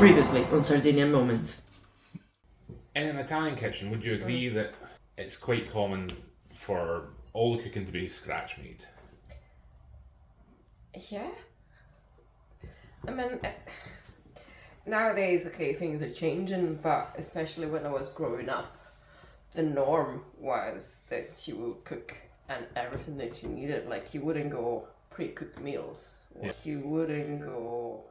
Previously on Sardinian Moments. In an Italian kitchen, would you agree that it's quite common for all the cooking to be scratch made? Yeah. I mean, nowadays, okay, things are changing, but especially when I was growing up, the norm was that you would cook and everything that you needed. Like, you wouldn't go pre-cooked meals. Yeah. You wouldn't go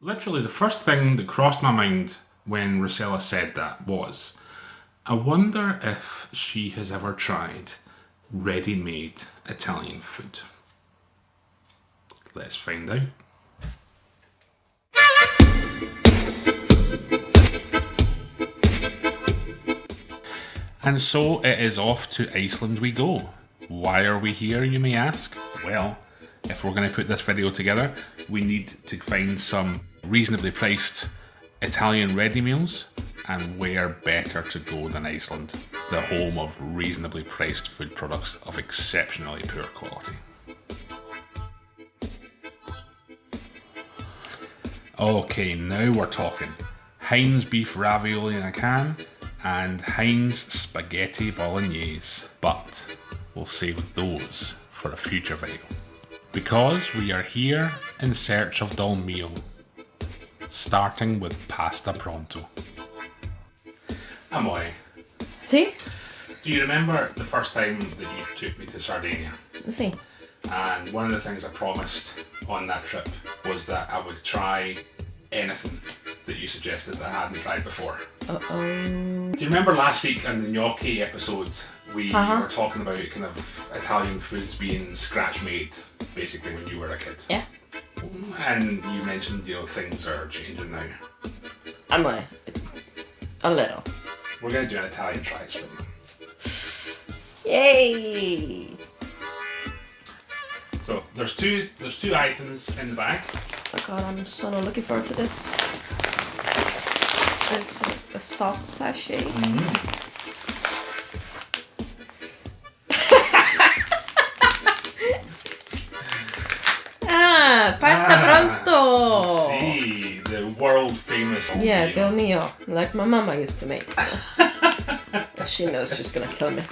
Literally, the first thing that crossed my mind when Rossella said that was, I wonder if she has ever tried ready-made Italian food. Let's find out. And so it is off to Iceland we go. Why are we here, you may ask? Well, if we're going to put this video together, we need to find some reasonably priced Italian ready meals, and where better to go than Iceland, the home of reasonably priced food products of exceptionally poor quality. Okay, now we're talking. Heinz beef ravioli in a can and Heinz spaghetti bolognese, but we'll save those for a future video. Because we are here in search of Dolmio, starting with pasta pronto. Amoy, See? do you remember the first time that you took me to Sardinia? See? And one of the things I promised on that trip was that I would try anything that you suggested that I hadn't tried before. Uh-oh. Do you remember last week on the gnocchi episodes, we were talking about kind of Italian foods being scratch made, basically when you were a kid? Yeah. And you mentioned, things are changing now. Am I? A little. We're going to do an Italian tries for you. Yay! So there's two items in the bag. Oh god, I'm so not looking forward to this. There's a soft sachet. Pasta pronto! See, the world famous. Yeah, Dolmio, like my mama used to make. She knows she's gonna kill me.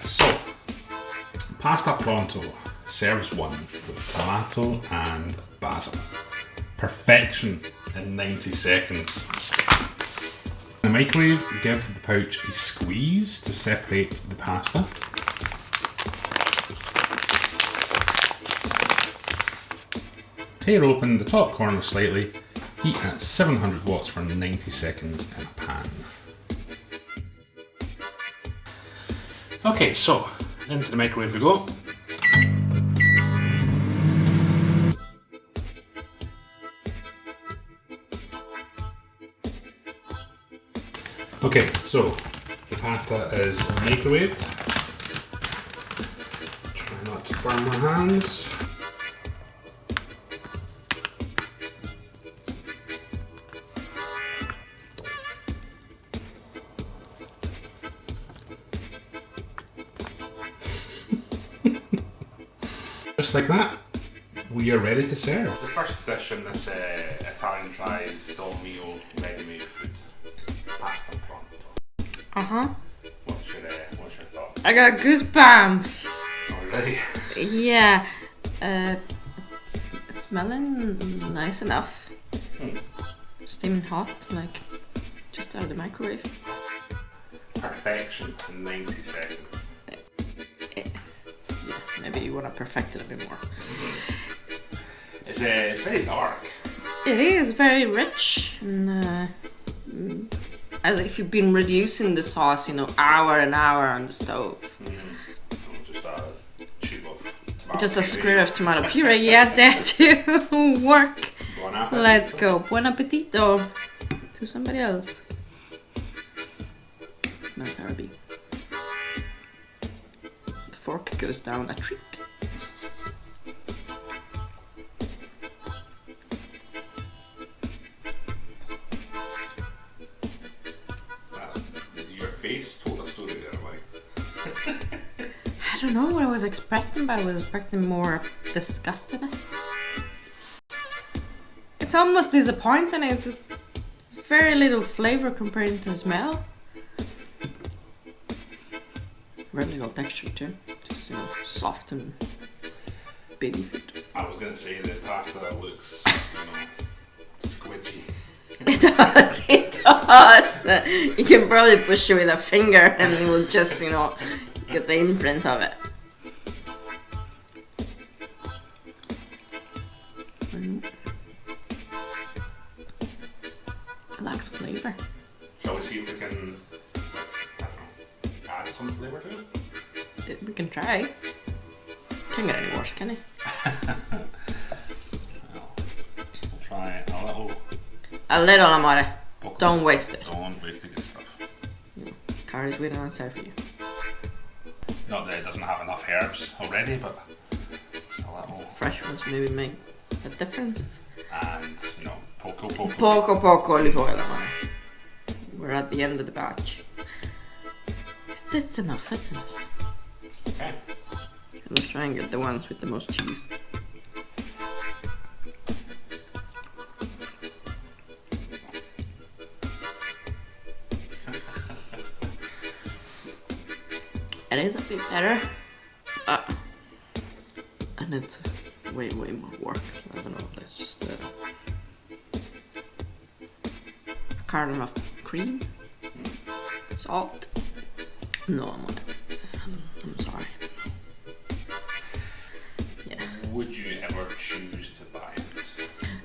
So, pasta pronto serves one with tomato and basil. Perfection in 90 seconds. In the microwave, give the pouch a squeeze to separate the pasta. Tear open the top corner slightly, heat at 700 watts for 90 seconds in a pan. Okay, so into the microwave we go. Okay, so the pasta is microwaved. Try not to burn my hands. Just like that, we are ready to serve. The first dish in this Italian try is Dolmio ready-made food. Pasta pronto. Uh-huh. What's your thoughts? I got goosebumps. Already? Yeah. It's smelling nice enough. Steaming hot, like just out of the microwave. Perfection in 90 seconds. Yeah, maybe you want to perfect it a bit more. It's very dark. It is very rich, and as if you've been reducing the sauce, hour and hour on the stove. Just a tube of tomato Just a puree. square of tomato puree. Yeah, that to work. Bon appetito. Let's go. Buon appetito to somebody else. It smells horrible. The fork goes down a treat. Your face told a story there, like. don't know what I was expecting, but I was expecting more disgustingness. It's almost disappointing. It's very little flavor compared to the smell. Very little texture too. Just, you know, soft and baby food. I was gonna say the pasta looks, squidgy. It does, it does. You can probably push it with a finger and it will just, get the imprint of it. It lacks flavor. Shall we see if we can, add some flavor to it? We can try. Can't get any worse, can it? We'll try a little. A little, amore. Poco. Don't waste it. Don't waste the good stuff. Carly's waiting outside for you. Not that it doesn't have enough herbs already, but a little. Fresh ones maybe make a difference. And, poco. Poco olive oil, amore. We're at the end of the batch. It's enough, it's enough. Okay. Let's try and get the ones with the most cheese. It is a bit better, and it's way more work. I don't know. Let's just a carton of cream, salt. No, I'm sorry. Yeah. Would you ever choose to buy it?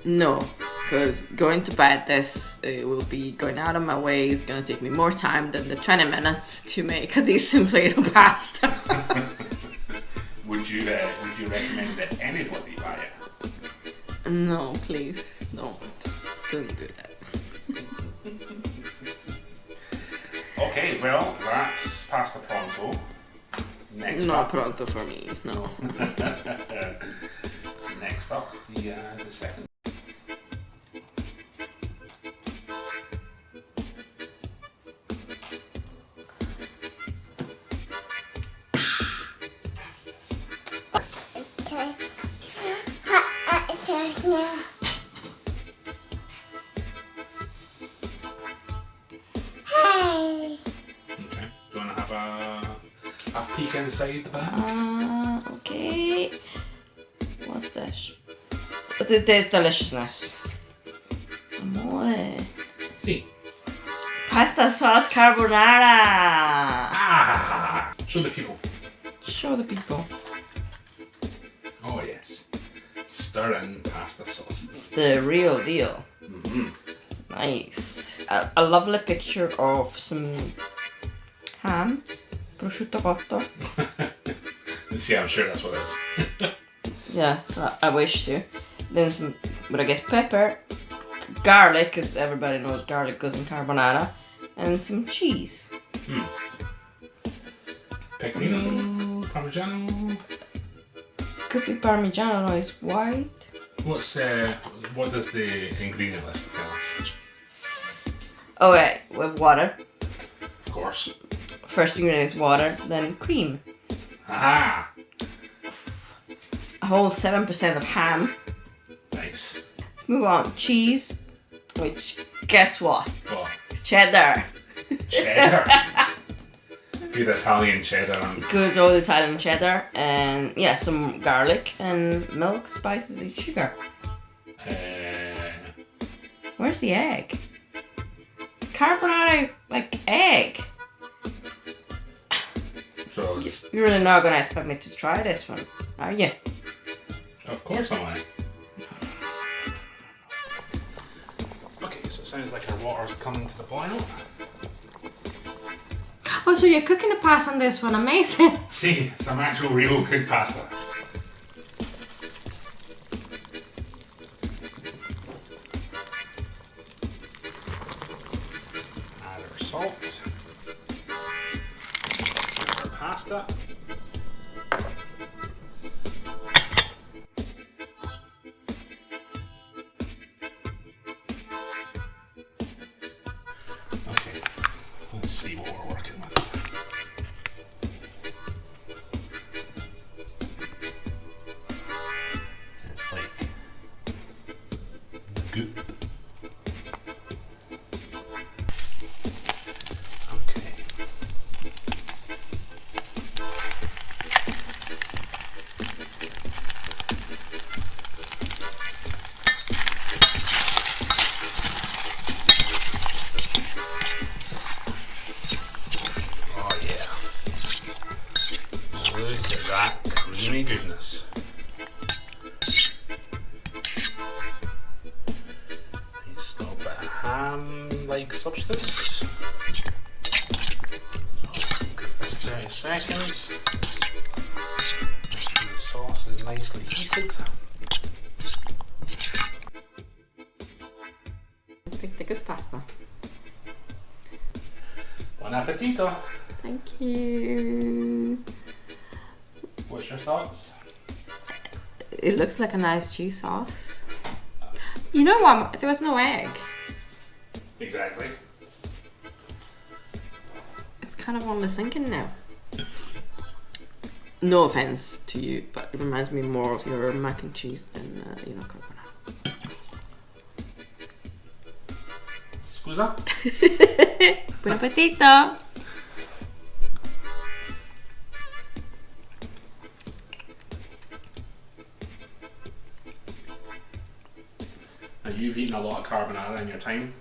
No, because going to buy this will be going out of my way. It's gonna take me more time than the 20 minutes to make a decent plate of pasta. Would you recommend that anybody buy it? No, please don't do that. Okay, well, that's pasta pronto. Next Not up. pronto for me, no. Next up, the second. Okay, do you want to have a peek inside the bag? Okay. What's this? There's deliciousness. Amore. See. Pasta sauce carbonara. Ah! Show the people. Show the people. Oh yes. Stir in pasta sauces. The real deal. Mm-hmm. Nice. A lovely picture of some ham, prosciutto cotto. See, I'm sure that's what it is. Yeah, I wish to. Then some, but I get pepper, garlic, because everybody knows garlic goes in carbonara, and some cheese. Pecorino, Parmigiano. Could be Parmigiano, no, it's white. What does the ingredient list tell us? Okay, with water. Of course. First ingredient is water, then cream. Aha! A whole 7% of ham. Nice. Let's move on. Cheese, which, guess what? Oh, It's cheddar. cheddar. Good Italian cheddar. Good old Italian cheddar, and yeah, some garlic and milk, spices, and sugar. Where's the egg? Carbonara is like egg. So, You're really not gonna expect me to try this one, are you? of course I. Okay, so it sounds like our water's coming to the boil. Oh, so you're cooking the pasta on this one? Amazing. See, some actual real cooked pasta. Add our salt. Our pasta. Okay, let's see what we're working with. creamy goodness. Nice little bit of ham-like substance. Give this 30 seconds. The sauce is nicely heated. Picked a good pasta. Buon appetito! Thank you. What's your thoughts? It looks like a nice cheese sauce. You know what? There was no egg. Exactly. It's kind of only sinking now. No offense to you, but it reminds me more of your mac and cheese than carbonara. Scusa? Buon appetito! Now you've eaten a lot of carbonara in your time.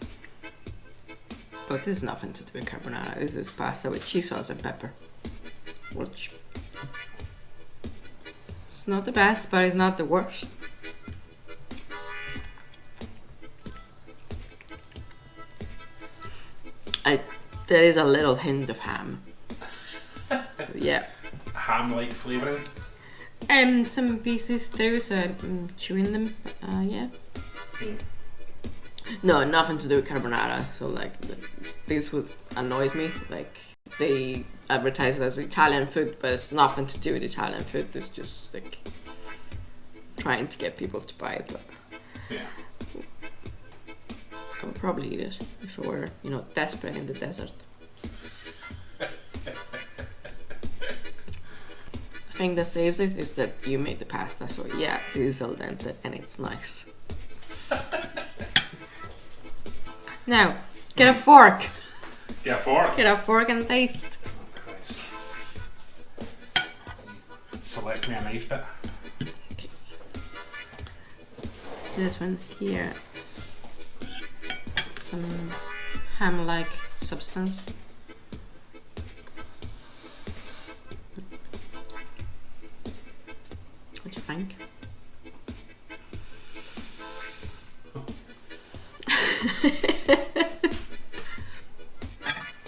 But this is nothing to do with carbonara. This is pasta with cheese sauce and pepper. Which it's not the best, but it's not the worst. There is a little hint of ham. So, yeah. Ham-like flavouring. Some pieces through, so I'm chewing them. Yeah. No, nothing to do with carbonara. So like, this would annoy me. Like they advertise it as Italian food, but it's nothing to do with Italian food. It's just like trying to get people to buy it. But Yeah. I would probably eat it if I were, desperate in the desert. The thing that saves it is that you made the pasta, so yeah, it is al dente and it's nice. Now, get a fork. Get a fork. Get a fork and taste. Oh, Christ. Select me a nice bit. Okay. This one here is some ham-like substance. What do you think?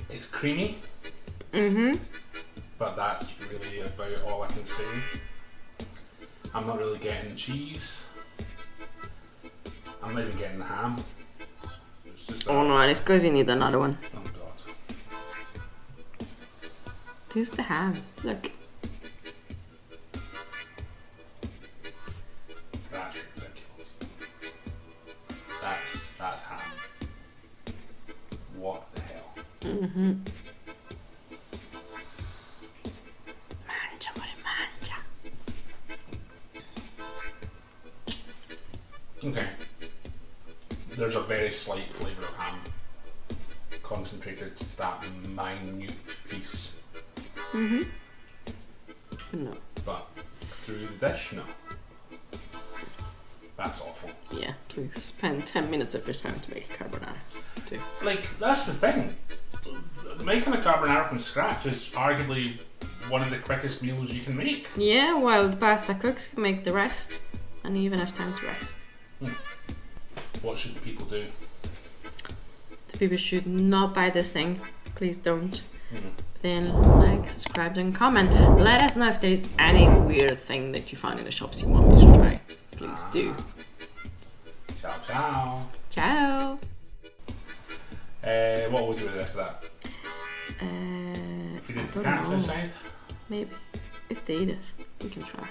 It's creamy, but that's really about all I can say. I'm not really getting cheese. I'm not even getting the ham. It's just Oh no, and it's because you need another one. Oh god. This is the ham. Look. That's ridiculous. That's ham. What the hell? Mangia, amore, mangia. Okay. There's a very slight flavour of ham concentrated to that minute piece. No. But through the dish, no. That's awful. Yeah, please spend 10 minutes of your time to make carbonara too. Like, that's the thing. Making a carbonara from scratch is arguably one of the quickest meals you can make. Yeah, while the pasta cooks, you make the rest, and you even have time to rest. What should the people do? The people should not buy this thing. Please don't. Then like, subscribe, and comment. Let us know if there is any weird thing that you found in the shops you want me to try. Please do. Ciao, ciao. Ciao. What will we do with the rest of that? Feed it to the cats outside? Maybe. If they eat it, we can try.